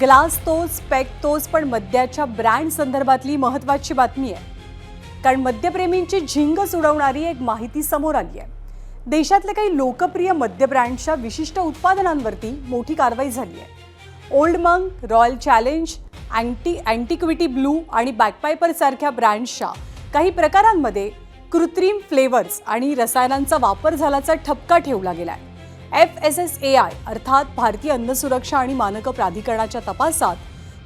Glass तोच, pack तोच, पण मद्याच्या ब्रँड संदर्भातली महत्त्वाची बातमी आहे. कारण मद्यप्रेमींची झिंगच उडवणारी एक माहिती समोर आली आहे. देशातले काही लोकप्रिय मद्य ब्रँडच्या विशिष्ट उत्पादनांवरती मोठी कारवाई झाली आहे. Old Monk, Royal Challenge, Antiquity Blue आणि बॅकपायपर सारख्या ब्रँड्सच्या काही प्रकारांमध्ये कृत्रिम फ्लेवर्स आणि रसायनांचा वापर झाल्याचा ठपका ठेवला गेलाय. FSSAI अर्थात भारतीय अन्न सुरक्षा आणि मानक प्राधिकरणाच्या तपासात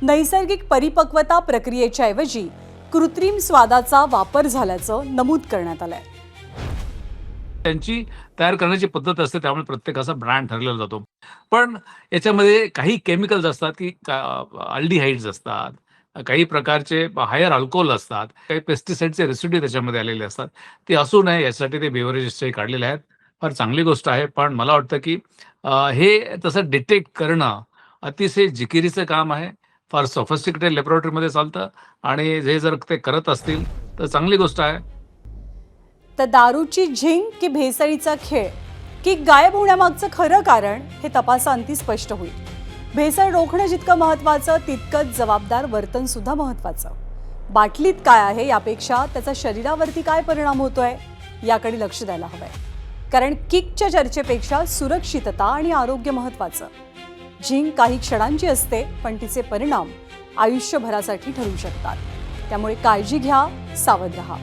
नैसर्गिक परिपक्वता प्रक्रियेच्या ऐवजी कृत्रिम स्वादाचा वापर झाल्याचं नमूद करण्यात आलंय. त्यांची तयार करण्याची पद्धत असते, त्यामुळे प्रत्येकाचा ब्रँड ठरलेला जातो. पण याच्यामध्ये काही केमिकल्स असतात की अल्डिहाइड्स असतात, काही प्रकारचे हायर अल्कोहोल असतात, काही पेस्टिसाइडचे रेसिड्यू त्याच्यामध्ये आलेले असतात. ते असू नये यासाठी ते बेव्हरेजेसचे काढलेले आहेत. फार चांगली गोष्ट आहे. पण मला वाटतं की हे तसं डिटेक्ट करणं अतिशय जिकिरीचं काम आहे. फार सोफिस्टिकेटेड लॅबोरेटरीमध्ये चालतं आणि हे जर ते करत असतील तर चांगली गोष्ट आहे. तर दारूची झिंग की भेसळीचा खेळ की गायब होण्यामागचं खरं कारण हे तपासाअंती स्पष्ट होईल. भेसळ रोखणं जितकं महत्त्वाचं तितकंच जबाबदार वर्तन सुद्धा महत्त्वाचं. बाटलीत काय आहे यापेक्षा त्याचा शरीरावरती काय परिणाम होतोय याकडे लक्ष द्यायला हवंय. कारण किकच्या चर्चेपेक्षा सुरक्षितता आणि आरोग्य महत्त्वाचं. झिंग काही क्षणांची असते, पण तिचे परिणाम आयुष्यभरासाठी ठरू शकतात. त्यामुळे काळजी घ्या, सावध रहा.